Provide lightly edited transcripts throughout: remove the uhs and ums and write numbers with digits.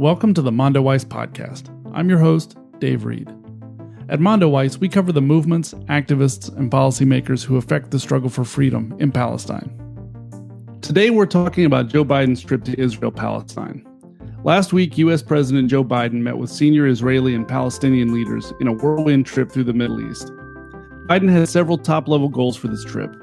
Welcome to the Mondoweiss podcast. I'm your host, Dave Reed. At Mondoweiss, we cover the movements, activists, and policymakers who affect the struggle for freedom in Palestine. Today, we're talking about Joe Biden's trip to Israel-Palestine. Last week, U.S. President Joe Biden met with senior Israeli and Palestinian leaders in a whirlwind trip through the Middle East. Biden has several top-level goals for this trip.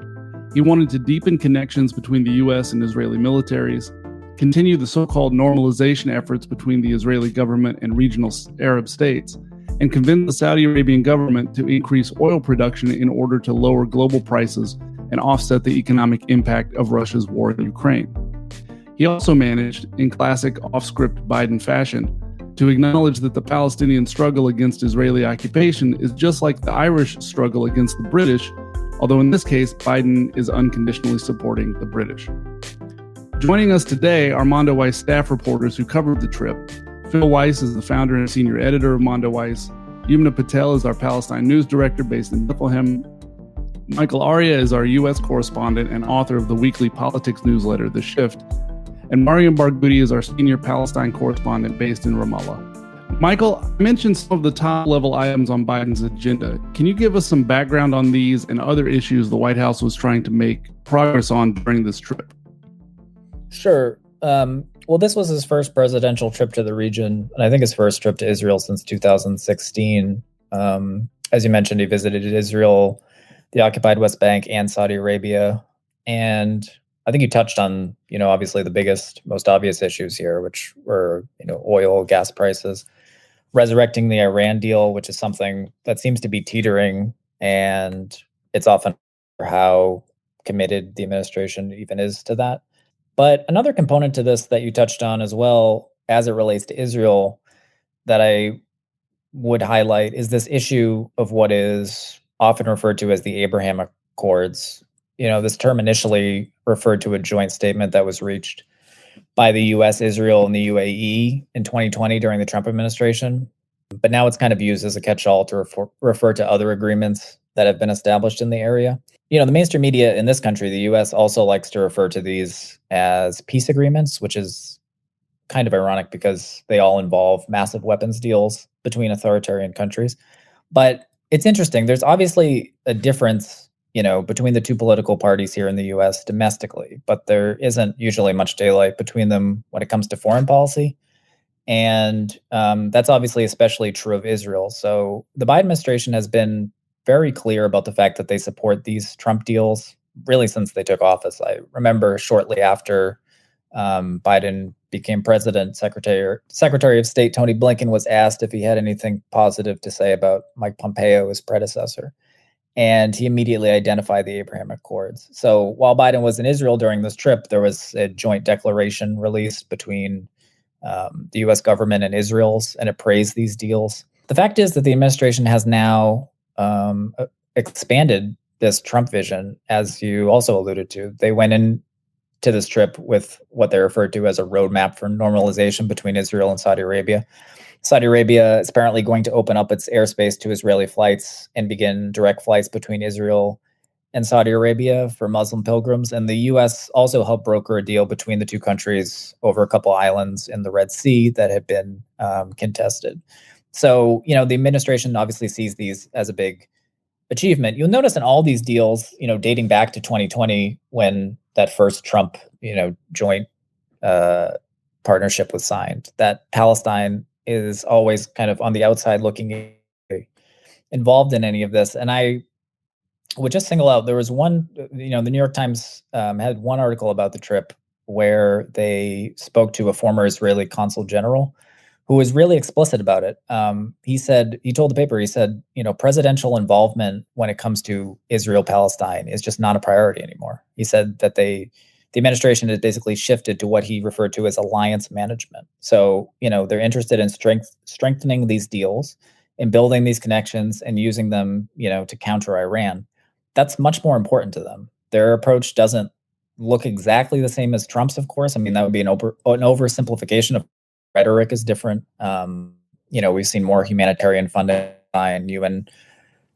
He wanted to deepen connections between the U.S. and Israeli militaries, continue the so-called normalization efforts between the Israeli government and regional Arab states, and convince the Saudi Arabian government to increase oil production in order to lower global prices and offset the economic impact of Russia's war in Ukraine. He also managed, in classic off-script Biden fashion, to acknowledge that the Palestinian struggle against Israeli occupation is just like the Irish struggle against the British, although in this case, Biden is unconditionally supporting the British. Joining us today are Mondoweiss staff reporters who covered the trip. Phil Weiss is the founder and senior editor of Mondoweiss. Yumna Patel is our Palestine News Director based in Bethlehem. Michael Arria is our U.S. correspondent and author of the weekly politics newsletter, The Shift. And Mariam Barghouti is our Senior Palestine Correspondent based in Ramallah. Michael, I mentioned some of the top-level items on Biden's agenda. Can you give us some background on these and other issues the White House was trying to make progress on during this trip? Sure. Well, this was his first presidential trip to the region, and I think his first trip to Israel since 2016. As you mentioned, he visited Israel, the occupied West Bank, and Saudi Arabia. And I think you touched on, obviously the biggest, most obvious issues here, which were, oil, gas prices, resurrecting the Iran deal, which is something that seems to be teetering, and it's often how committed the administration even is to that. But another component to this that you touched on as well, as it relates to Israel, that I would highlight is this issue of what is often referred to as the Abraham Accords. This term initially referred to a joint statement that was reached by the U.S., Israel, and the UAE in 2020 during the Trump administration. But now it's kind of used as a catch-all to refer to other agreements that have been established in the area. The mainstream media in this country, the U.S., also likes to refer to these as peace agreements, which is kind of ironic because they all involve massive weapons deals between authoritarian countries. But it's interesting. There's obviously a difference, between the two political parties here in the U.S. domestically, but there isn't usually much daylight between them when it comes to foreign policy. And that's obviously especially true of Israel. So the Biden administration has been very clear about the fact that they support these Trump deals really since they took office. I remember shortly after Biden became president, Secretary of State Tony Blinken was asked if he had anything positive to say about Mike Pompeo, his predecessor. And he immediately identified the Abraham Accords. So while Biden was in Israel during this trip, there was a joint declaration released between the U.S. government and Israel's, and it praised these deals. The fact is that the administration has now expanded this Trump vision, as you also alluded to. They went into this trip with what they referred to as a roadmap for normalization between Israel and Saudi Arabia. Saudi Arabia is apparently going to open up its airspace to Israeli flights and begin direct flights between Israel and Saudi Arabia for Muslim pilgrims. And the U.S. also helped broker a deal between the two countries over a couple islands in the Red Sea that had been contested. So, the administration obviously sees these as a big achievement. You'll notice in all these deals, dating back to 2020, when that first Trump, joint partnership was signed, that Palestine is always kind of on the outside looking involved in any of this. And I would just single out, there was one, the New York Times had one article about the trip where they spoke to a former Israeli consul general who was really explicit about it. He told the paper, presidential involvement when it comes to Israel-Palestine is just not a priority anymore. He said that the administration has basically shifted to what he referred to as alliance management. So, they're interested in strengthening these deals and building these connections and using them, to counter Iran. That's much more important to them. Their approach doesn't look exactly the same as Trump's, of course. I mean, that would be an oversimplification of rhetoric is different. We've seen more humanitarian funding and UN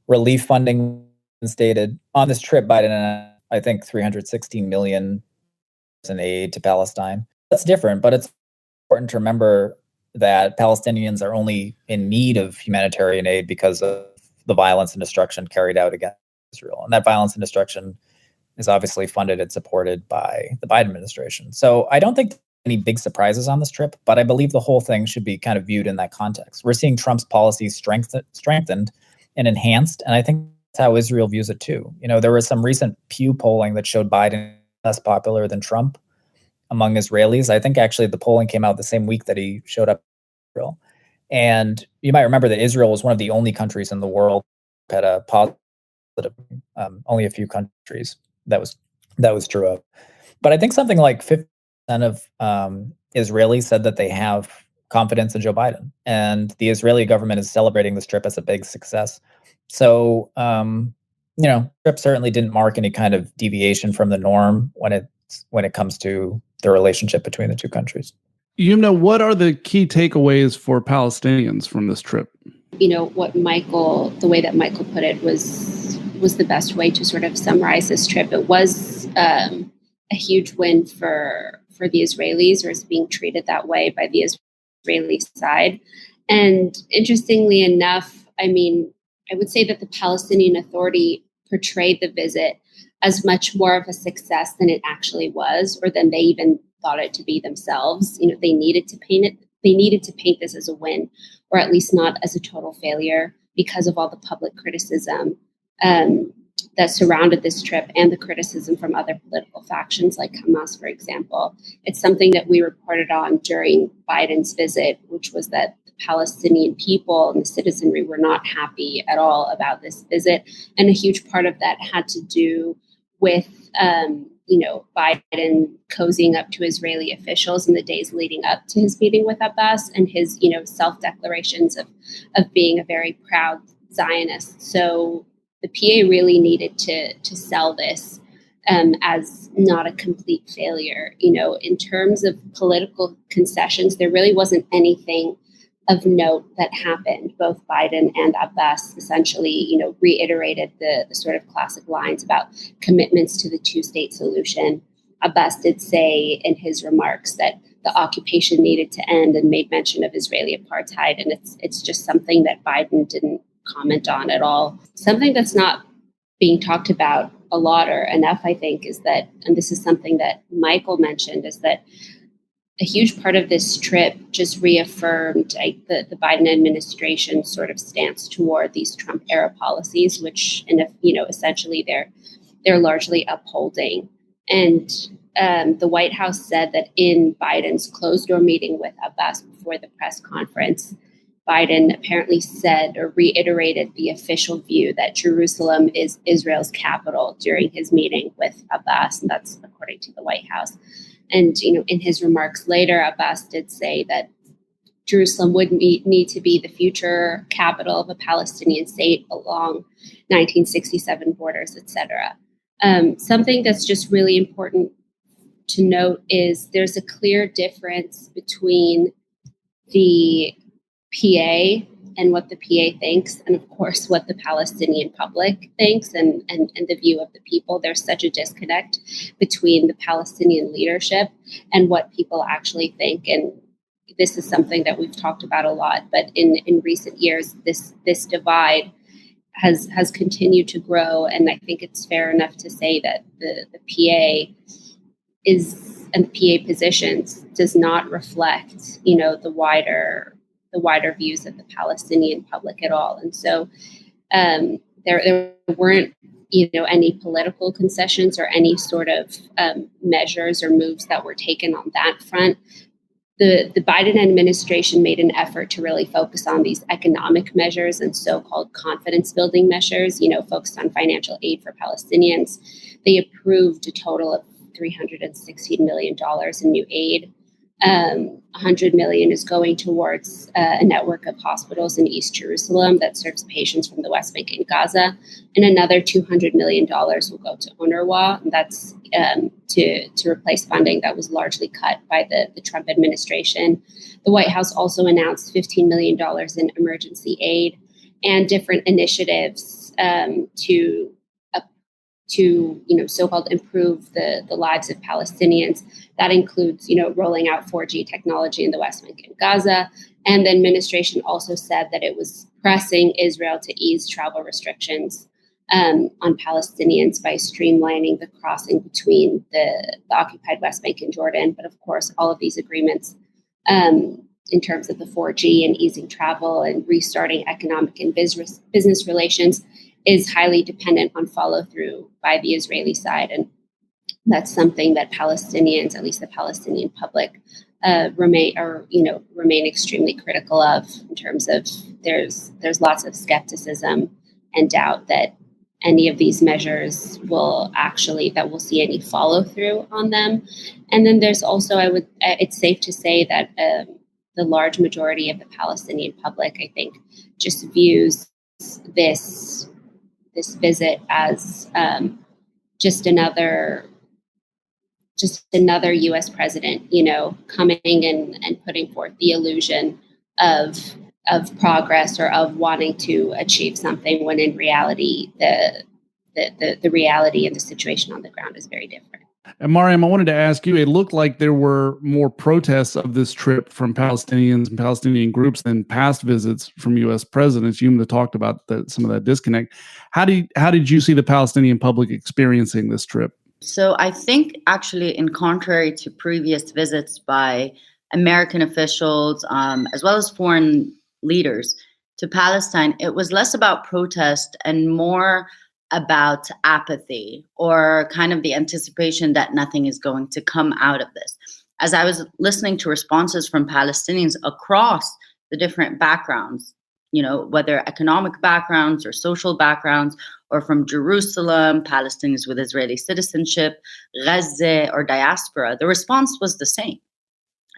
relief funding stated. On this trip, Biden, I think, $316 million in aid to Palestine. That's different, but it's important to remember that Palestinians are only in need of humanitarian aid because of the violence and destruction carried out against Israel. And that violence and destruction is obviously funded and supported by the Biden administration. So I don't think any big surprises on this trip, but I believe the whole thing should be kind of viewed in that context. We're seeing Trump's policies strengthened and enhanced, and I think that's how Israel views it too. There was some recent Pew polling that showed Biden less popular than Trump among Israelis. I think actually the polling came out the same week that he showed up in Israel. And you might remember that Israel was one of the only countries in the world that had a positive, only a few countries that was true of. But I think something like 50% of Israelis said that they have confidence in Joe Biden, and the Israeli government is celebrating this trip as a big success. So, trip certainly didn't mark any kind of deviation from the norm when it comes to the relationship between the two countries. Yumna, what are the key takeaways for Palestinians from this trip? The way that Michael put it was the best way to sort of summarize this trip. It was a huge win for the Israelis, or is being treated that way by the Israeli side. And interestingly enough, I would say that the Palestinian Authority portrayed the visit as much more of a success than it actually was, or than they even thought it to be themselves. They needed to paint this as a win, or at least not as a total failure, because of all the public criticism that surrounded this trip and the criticism from other political factions like Hamas, for example. It's something that we reported on during Biden's visit, which was that the Palestinian people and the citizenry were not happy at all about this visit. And a huge part of that had to do with Biden cozying up to Israeli officials in the days leading up to his meeting with Abbas, and his, self-declarations of being a very proud Zionist. So the PA really needed to sell this as not a complete failure. In terms of political concessions, there really wasn't anything of note that happened. Both Biden and Abbas essentially, reiterated the sort of classic lines about commitments to the two-state solution. Abbas did say in his remarks that the occupation needed to end, and made mention of Israeli apartheid. And it's just something that Biden didn't comment on at all. Something that's not being talked about a lot or enough, I think, is that, and this is something that Michael mentioned, is that a huge part of this trip just reaffirmed the Biden administration's sort of stance toward these Trump-era policies, which, essentially they're largely upholding. And the White House said that in Biden's closed-door meeting with Abbas before the press conference, Biden apparently said or reiterated the official view that Jerusalem is Israel's capital during his meeting with Abbas, and that's according to the White House. And, in his remarks later, Abbas did say that Jerusalem would need to be the future capital of a Palestinian state along 1967 borders, etc. Something that's just really important to note is there's a clear difference between the PA and what the PA thinks, and of course what the Palestinian public thinks and the view of the people. There's such a disconnect between the Palestinian leadership and what people actually think. And this is something that we've talked about a lot, but in recent years, this divide has continued to grow. And I think it's fair enough to say that the PA and the PA positions does not reflect, the wider views of the Palestinian public at all. And so there weren't, any political concessions or any sort of measures or moves that were taken on that front. The Biden administration made an effort to really focus on these economic measures and so-called confidence building measures, focused on financial aid for Palestinians. They approved a total of $316 million in new aid. $100 million is going towards a network of hospitals in East Jerusalem that serves patients from the West Bank and Gaza, and another $200 million will go to UNRWA. And that's to replace funding that was largely cut by the Trump administration. The White House also announced $15 million in emergency aid and different initiatives to to, so-called improve the lives of Palestinians. That includes, rolling out 4G technology in the West Bank and Gaza. And the administration also said that it was pressing Israel to ease travel restrictions on Palestinians by streamlining the crossing between the occupied West Bank and Jordan. But of course, all of these agreements in terms of the 4G and easing travel and restarting economic and business relations is highly dependent on follow through by the Israeli side. And that's something that Palestinians, at least the Palestinian public, remain extremely critical of, in terms of there's lots of skepticism and doubt that any of these measures will see any follow through on them. And then there's also, it's safe to say that the large majority of the Palestinian public, I think, just views this visit as just another U.S. president, coming and putting forth the illusion of progress or of wanting to achieve something, when in reality the reality and the situation on the ground is very different. And Mariam, I wanted to ask you, it looked like there were more protests of this trip from Palestinians and Palestinian groups than past visits from U.S. presidents. Yumna talked about some of that disconnect. How did you see the Palestinian public experiencing this trip? So I think, actually, in contrary to previous visits by American officials, as well as foreign leaders to Palestine, it was less about protest and more about apathy, or kind of the anticipation that nothing is going to come out of this. As I was listening to responses from Palestinians across the different backgrounds, whether economic backgrounds or social backgrounds, or from Jerusalem, Palestinians with Israeli citizenship, Gaza, or diaspora, the response was the same.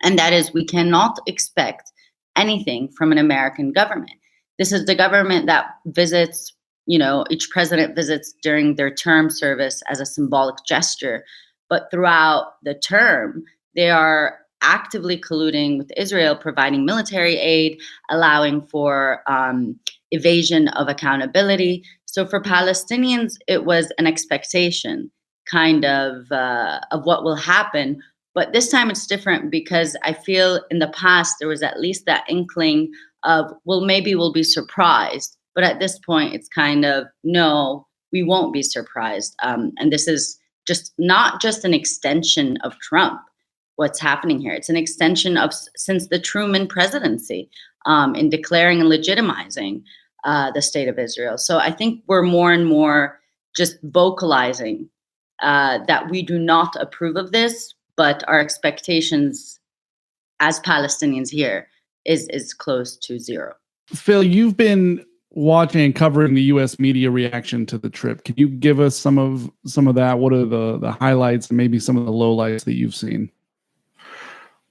And that is, we cannot expect anything from an American government. This is the government that visits, each president visits during their term service as a symbolic gesture. But throughout the term, they are actively colluding with Israel, providing military aid, allowing for evasion of accountability. So for Palestinians, it was an expectation kind of what will happen. But this time it's different, because I feel in the past there was at least that inkling of, well, maybe we'll be surprised. But at this point, it's kind of, no, we won't be surprised. And this is not just an extension of Trump, what's happening here. It's an extension of since the Truman presidency, in declaring and legitimizing the state of Israel. So I think we're more and more just vocalizing that we do not approve of this, but our expectations as Palestinians here is close to zero. Phil, you've been watching and covering the U.S. media reaction to the trip. Can you give us some of that? What are the highlights and maybe some of the lowlights that you've seen?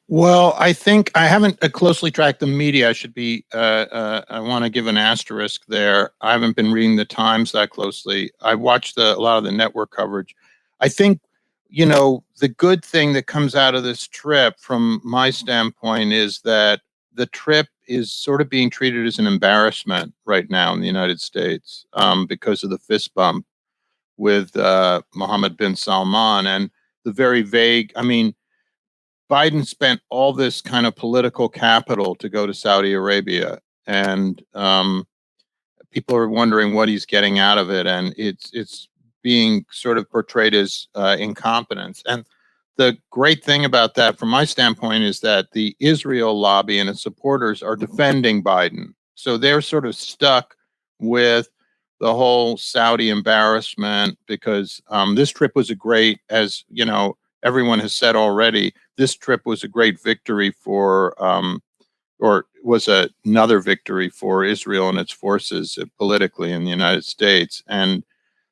Well, I think I haven't closely tracked the media. I want to give an asterisk there. I haven't been reading the Times that closely. I watched a lot of the network coverage. I think, the good thing that comes out of this trip from my standpoint is that the trip is sort of being treated as an embarrassment right now in the United States because of the fist bump with Mohammed bin Salman and the very vague, Biden spent all this kind of political capital to go to Saudi Arabia, and people are wondering what he's getting out of it, and it's being sort of portrayed as incompetence. And the great thing about that, from my standpoint, is that the Israel lobby and its supporters are defending Biden. So they're sort of stuck with the whole Saudi embarrassment, because this trip was as everyone has said already, this trip was a great victory for, or was another victory for Israel and its forces politically in the United States. And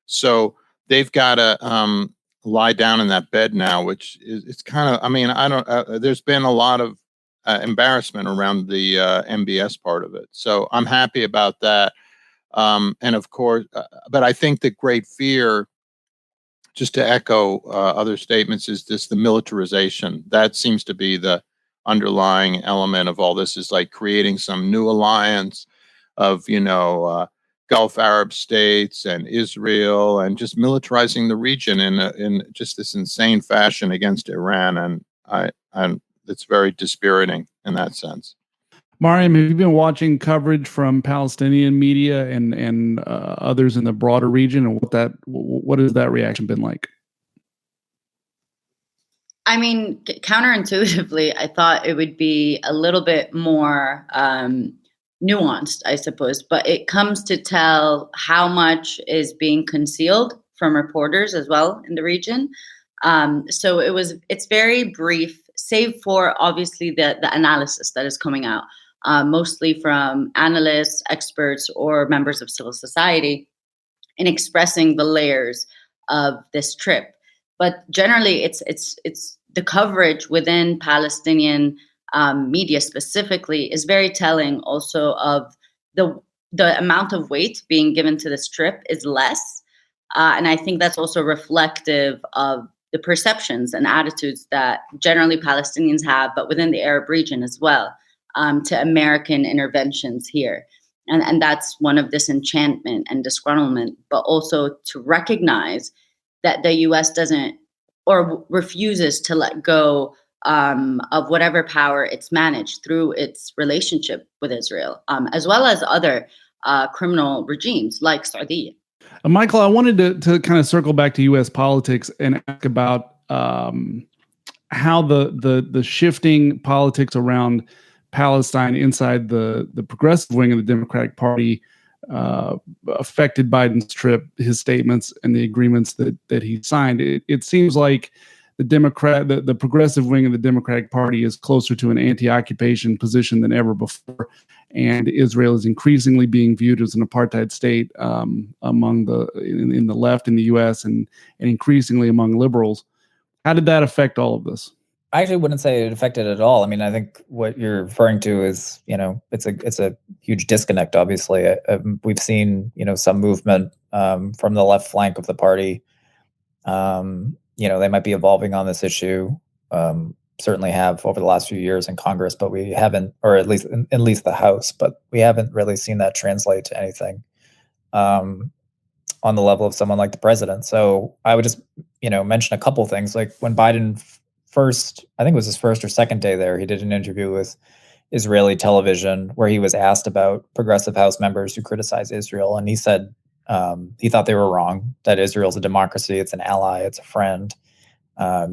so they've got to lie down in that bed now, which is, it's kind of, there's been a lot of embarrassment around the MBS part of it. So I'm happy about that. And of course, but I think the great fear, just to echo other statements, is the militarization. That seems to be the underlying element of all this, is like creating some new alliance of, Gulf Arab states and Israel, and just militarizing the region in just this insane fashion against Iran. And it's very dispiriting in that sense. Mariam, have you been watching coverage from Palestinian media and others in the broader region, and what has that reaction been like? I mean, counterintuitively, I thought it would be a little bit more nuanced, I suppose, but it comes to tell how much is being concealed from reporters as well in the region. So it's very brief, save for obviously the analysis that is coming out, mostly from analysts, experts, or members of civil society in expressing the layers of this trip. But generally, it's the coverage within Palestinian media specifically is very telling. Also, of the amount of weight being given to this trip is less, and I think that's also reflective of the perceptions and attitudes that generally Palestinians have, but within the Arab region as well, to American interventions here. And that's one of disenchantment and disgruntlement, but also to recognize that the U.S. doesn't or refuses to let go of whatever power it's managed through its relationship with Israel, as well as other criminal regimes like Saudi. Michael, I wanted to kind of circle back to U.S. politics and ask about how the shifting politics around Palestine inside the progressive wing of the Democratic Party affected Biden's trip, his statements, and the agreements that he signed. It seems like the progressive wing of the Democratic Party is closer to an anti-occupation position than ever before, and Israel is increasingly being viewed as an apartheid state among in the left in the U.S. and increasingly among liberals. How did that affect all of this? I actually wouldn't say it affected at all. I mean, I think what you're referring to is, it's a huge disconnect. Obviously, we've seen, some movement from the left flank of the party. They might be evolving on this issue. Certainly have over the last few years in Congress, but we haven't, or at least the House, but we haven't really seen that translate to anything on the level of someone like the president. So I would just, mention a couple things. Like when Biden first, I think it was his first or second day there, he did an interview with Israeli television where he was asked about progressive House members who criticize Israel. And he said he thought they were wrong, that Israel's a democracy, it's an ally, it's a friend.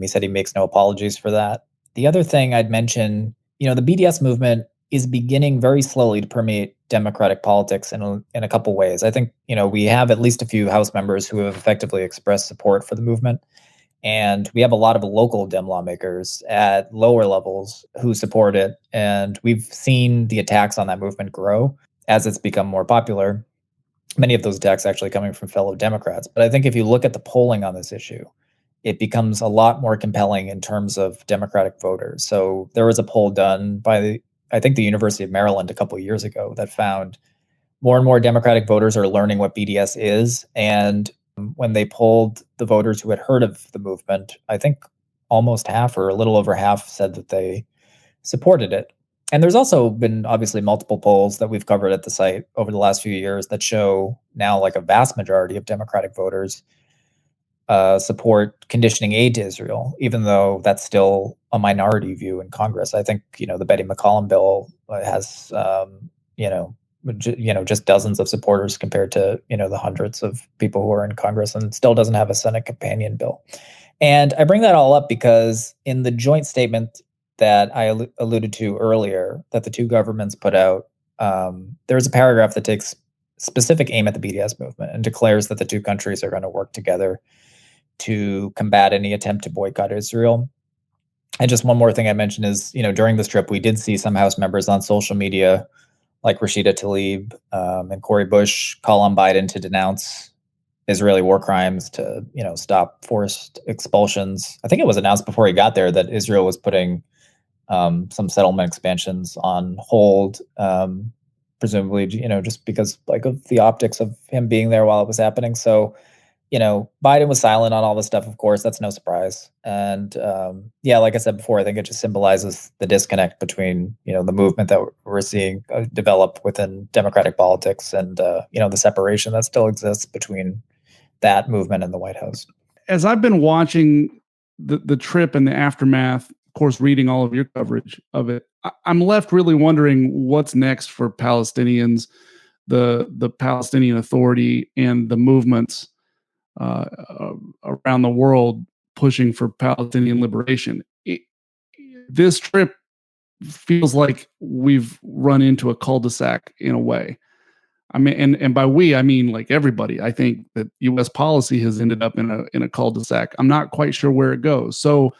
He said he makes no apologies for that. The other thing I'd mention, the BDS movement is beginning very slowly to permeate democratic politics in a couple ways. I think, we have at least a few House members who have effectively expressed support for the movement. And we have a lot of local Dem lawmakers at lower levels who support it. And we've seen the attacks on that movement grow as it's become more popular. Many of those attacks actually coming from fellow Democrats. But I think if you look at the polling on this issue, it becomes a lot more compelling in terms of Democratic voters. So there was a poll done by, I think, the University of Maryland a couple of years ago that found more and more Democratic voters are learning what BDS is. And when they polled the voters who had heard of the movement, I think almost half or a little over half said that they supported it. And there's also been obviously multiple polls that we've covered at the site over the last few years that show now like a vast majority of Democratic voters support conditioning aid to Israel, even though that's still a minority view in Congress. I think, the Betty McCollum bill has, just dozens of supporters compared to, the hundreds of people who are in Congress, and still doesn't have a Senate companion bill. And I bring that all up because in the joint statement that I alluded to earlier that the two governments put out, there's a paragraph that takes specific aim at the BDS movement and declares that the two countries are going to work together to combat any attempt to boycott Israel. And just one more thing I mentioned is, during this trip, we did see some House members on social media like Rashida Tlaib and Cori Bush call on Biden to denounce Israeli war crimes, to, stop forced expulsions. I think it was announced before he got there that Israel was putting some settlement expansions on hold, presumably, just because like of the optics of him being there while it was happening. So Biden was silent on all this stuff, of course. That's no surprise. And like I said before, I think it just symbolizes the disconnect between, the movement that we're seeing develop within Democratic politics and, the separation that still exists between that movement and the White House. As I've been watching the trip and the aftermath, of course, reading all of your coverage of it, I'm left really wondering what's next for Palestinians, the Palestinian Authority, and the movements around the world pushing for Palestinian liberation. This trip feels like we've run into a cul-de-sac in a way. I mean, and by we, I mean like everybody. I think that U.S. policy has ended up in a cul-de-sac. I'm not quite sure where it goes. So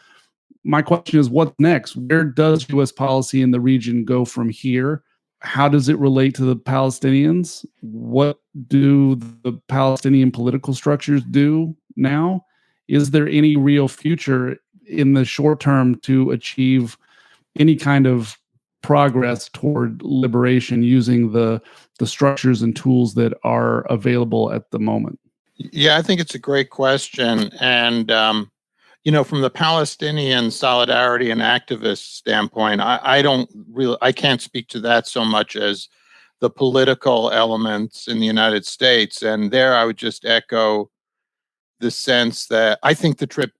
my question is, what's next? Where does U.S. policy in the region go from here? How does it relate to the Palestinians? What do the Palestinian political structures do now? Is there any real future in the short term to achieve any kind of progress toward liberation using the structures and tools that are available at the moment? Yeah, I think it's a great question. And, from the Palestinian solidarity and activist standpoint, I can't speak to that so much as the political elements in the United States. And there I would just echo the sense that I think the trip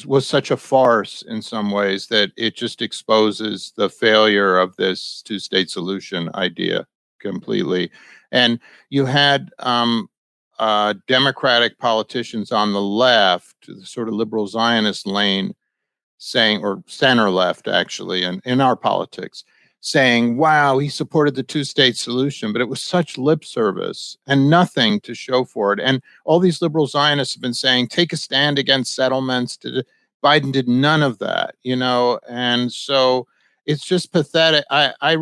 was such a farce in some ways that it just exposes the failure of this two-state solution idea completely. And you had Democratic politicians on the left, the sort of liberal Zionist lane, saying, or center left actually, and in our politics, saying, wow, he supported the two-state solution, but it was such lip service and nothing to show for it. And all these liberal Zionists have been saying, take a stand against settlements. Biden did none of that, and so it's just pathetic. I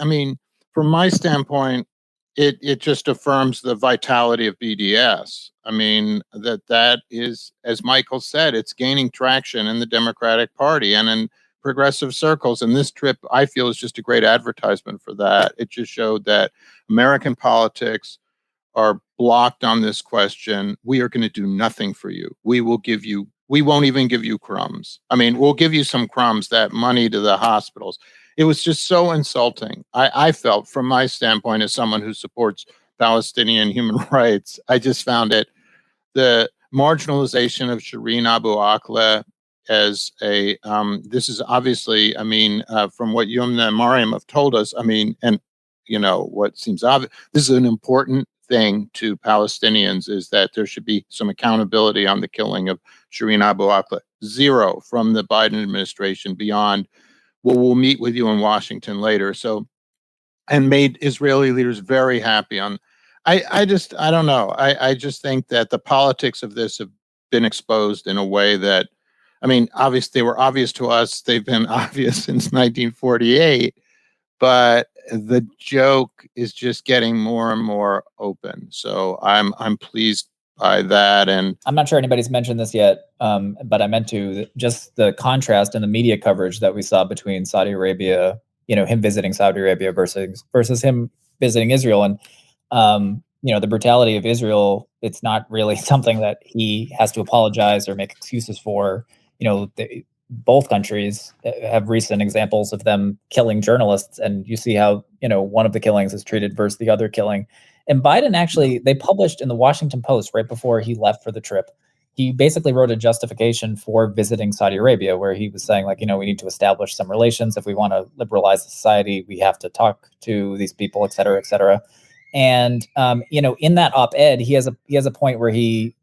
mean, from my standpoint, it just affirms the vitality of BDS. I mean, that is, as Michael said, it's gaining traction in the Democratic Party and in progressive circles. And this trip, I feel, is just a great advertisement for that. It just showed that American politics are blocked on this question. We are going to do nothing for you. We won't even give you crumbs. I mean, we'll give you some crumbs, that money to the hospitals. It was just so insulting. I felt, from my standpoint, as someone who supports Palestinian human rights, I just found it, the marginalization of Shireen Abu Akleh as this is obviously, from what Yumna and Mariam have told us, and what seems obvious, this is an important thing to Palestinians, is that there should be some accountability on the killing of Shireen Abu Akleh. Zero from the Biden administration beyond, well, we'll meet with you in Washington later. So, and made Israeli leaders very happy on. I don't know. I just think that the politics of this have been exposed in a way that, obviously they were obvious to us. They've been obvious since 1948, but the joke is just getting more and more open. So I'm pleased by that. And I'm not sure anybody's mentioned this yet, but I meant to, just the contrast in the media coverage that we saw between Saudi Arabia, him visiting Saudi Arabia versus him visiting Israel. And, the brutality of Israel, it's not really something that he has to apologize or make excuses for. Both countries have recent examples of them killing journalists, and you see how, one of the killings is treated versus the other killing. And Biden actually, they published in the Washington Post right before he left for the trip, he basically wrote a justification for visiting Saudi Arabia, where he was saying, like, we need to establish some relations. If we want to liberalize the society, we have to talk to these people, et cetera, et cetera. And, in that op-ed, he has a point where he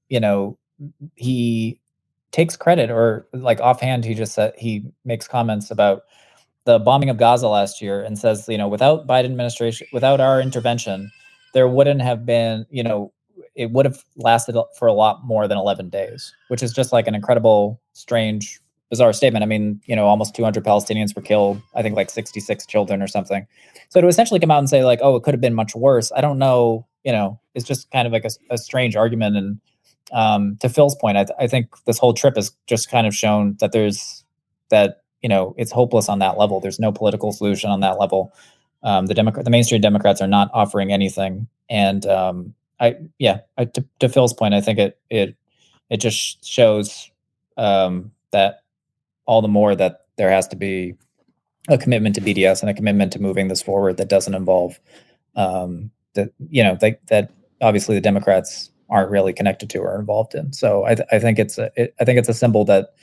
takes credit, or like offhand, he just said, he makes comments about the bombing of Gaza last year and says, without Biden administration, without our intervention, there wouldn't have been, it would have lasted for a lot more than 11 days, which is just like an incredible, strange, bizarre statement. Almost 200 Palestinians were killed, I think like 66 children or something. So to essentially come out and say like, oh, it could have been much worse, I don't know, it's just kind of like a strange argument. And to Phil's point, I think this whole trip has just kind of shown that it's hopeless on that level. There's no political solution on that level. The mainstream Democrats are not offering anything. And to Phil's point, I think it just shows that all the more that there has to be a commitment to BDS and a commitment to moving this forward that doesn't involve that obviously the Democrats aren't really connected to or involved in. So I think it's a symbol that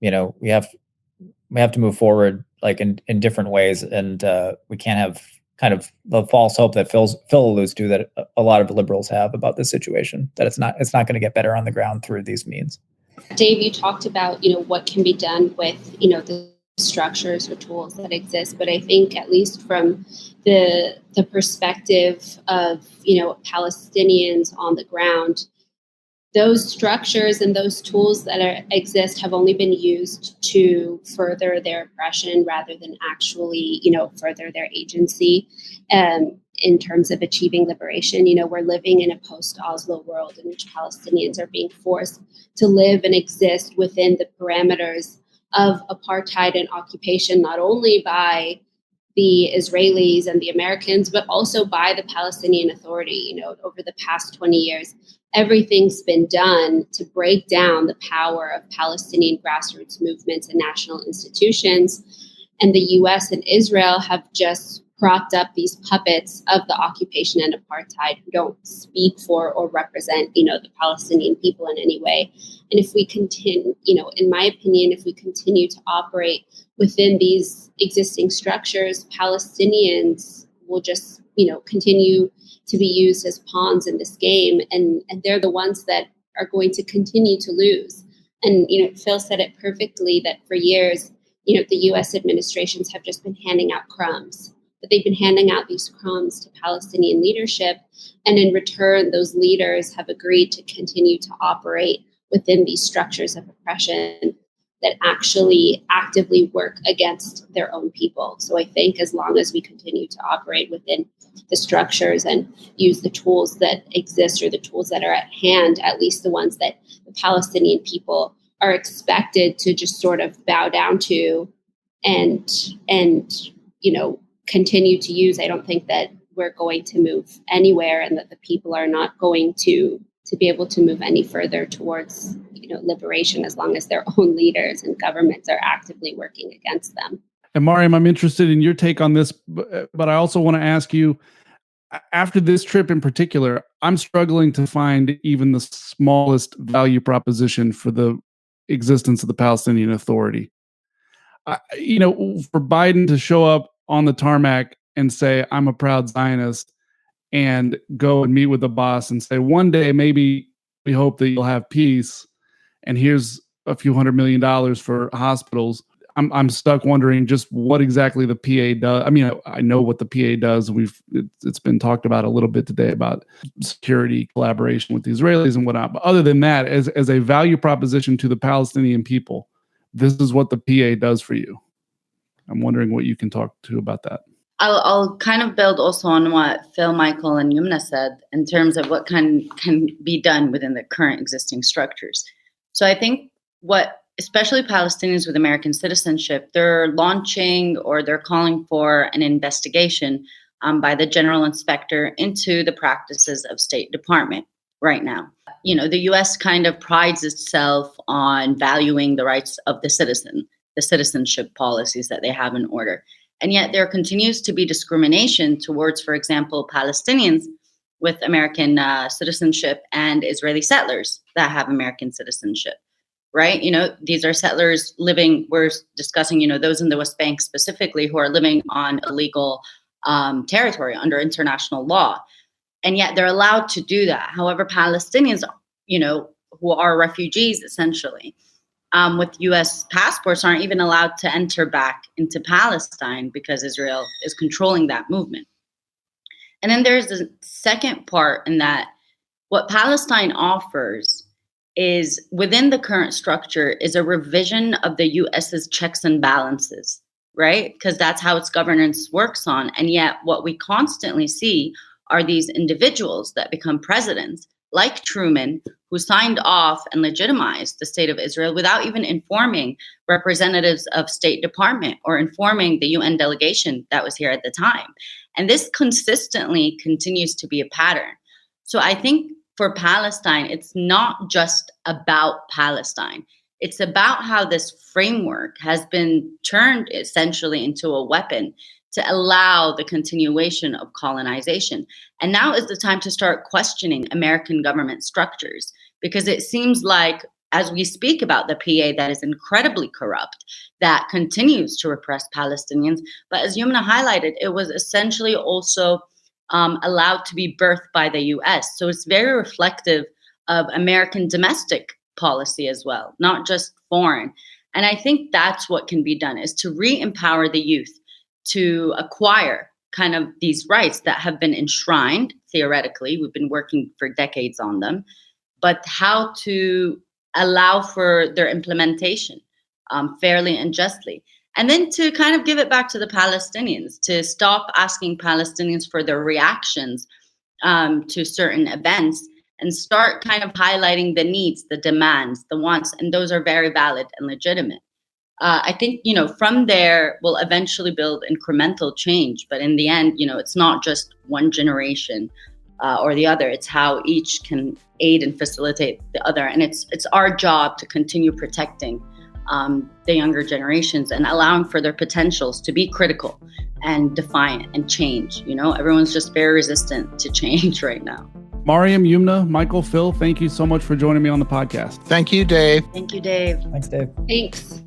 we have to move forward like in different ways, and we can't have kind of the false hope that Phil alludes to that a lot of liberals have about this situation, that it's not going to get better on the ground through these means. Dave, you talked about what can be done with the structures or tools that exist, but I think at least from the perspective of Palestinians on the ground, those structures and those tools that exist have only been used to further their oppression rather than actually further their agency in terms of achieving liberation. We're living in a post-Oslo world in which Palestinians are being forced to live and exist within the parameters of apartheid and occupation, not only by the Israelis and the Americans, but also by the Palestinian Authority. Over the past 20 years, everything's been done to break down the power of Palestinian grassroots movements and national institutions. And the US and Israel have just propped up these puppets of the occupation and apartheid who don't speak for or represent, the Palestinian people in any way. And if we continue, in my opinion, if we continue to operate within these existing structures, Palestinians will just, continue to be used as pawns in this game. And they're the ones that are going to continue to lose. And, Phil said it perfectly that for years, the US administrations have just been handing out crumbs. But they've been handing out these crumbs to Palestinian leadership. And in return, those leaders have agreed to continue to operate within these structures of oppression that actually actively work against their own people. So I think as long as we continue to operate within the structures and use the tools that exist or the tools that are at hand, at least the ones that the Palestinian people are expected to just sort of bow down to and continue to use, I don't think that we're going to move anywhere, and that the people are not going to be able to move any further towards liberation as long as their own leaders and governments are actively working against them. And Mariam, I'm interested in your take on this, but I also want to ask you, after this trip in particular, I'm struggling to find even the smallest value proposition for the existence of the Palestinian Authority. For Biden to show up on the tarmac and say, I'm a proud Zionist, and go and meet with the boss and say, one day, maybe we hope that you'll have peace, and here's a few $100 million for hospitals. I'm stuck wondering just what exactly the PA does. I mean, I know what the PA does. It's been talked about a little bit today about security collaboration with the Israelis and whatnot. But other than that, as a value proposition to the Palestinian people, this is what the PA does for you. I'm wondering what you can talk to about that. I'll kind of build also on what Phil, Michael, and Yumna said in terms of what can be done within the current existing structures. So I think especially Palestinians with American citizenship, they're launching or they're calling for an investigation by the general inspector into the practices of State Department right now. The U.S. kind of prides itself on valuing the rights of the citizen, the citizenship policies that they have in order. And yet there continues to be discrimination towards, for example, Palestinians with American citizenship and Israeli settlers that have American citizenship, right? These are settlers living, we're discussing, those in the West Bank specifically who are living on illegal territory under international law. And yet they're allowed to do that. However, Palestinians, who are refugees essentially, with U.S. passports aren't even allowed to enter back into Palestine because Israel is controlling that movement. And then there's the second part in that what Palestine offers is within the current structure is a revision of the U.S.'s checks and balances, right? Because that's how its governance works on. And yet what we constantly see are these individuals that become presidents like Truman, who signed off and legitimized the state of Israel without even informing representatives of State Department or informing the UN delegation that was here at the time. And this consistently continues to be a pattern. So I think for Palestine, it's not just about Palestine. It's about how this framework has been turned essentially into a weapon to allow the continuation of colonization. And now is the time to start questioning American government structures, because it seems like, as we speak about the PA that is incredibly corrupt, that continues to repress Palestinians, but as Yumna highlighted, it was essentially also allowed to be birthed by the US. So it's very reflective of American domestic policy as well, not just foreign. And I think that's what can be done, is to re-empower the youth to acquire kind of these rights that have been enshrined theoretically. We've been working for decades on them, but how to allow for their implementation fairly and justly. And then to kind of give it back to the Palestinians, to stop asking Palestinians for their reactions to certain events and start kind of highlighting the needs, the demands, the wants, and those are very valid and legitimate. I think, from there, we'll eventually build incremental change. But in the end, it's not just one generation or the other. It's how each can aid and facilitate the other. And it's our job to continue protecting the younger generations and allowing for their potentials to be critical and defiant and change. Everyone's just very resistant to change right now. Mariam, Yumna, Michael, Phil, thank you so much for joining me on the podcast. Thank you, Dave. Thank you, Dave. Thanks, Dave. Thanks.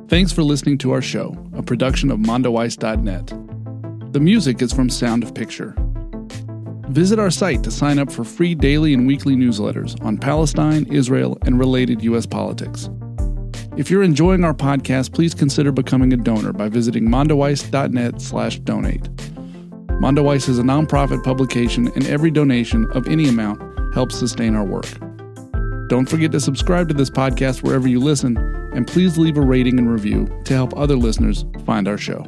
Thanks for listening to our show, a production of Mondoweiss.net. The music is from Sound of Picture. Visit our site to sign up for free daily and weekly newsletters on Palestine, Israel, and related U.S. politics. If you're enjoying our podcast, please consider becoming a donor by visiting Mondoweiss.net/donate. Mondoweiss is a nonprofit publication, and every donation of any amount helps sustain our work. Don't forget to subscribe to this podcast wherever you listen, and please leave a rating and review to help other listeners find our show.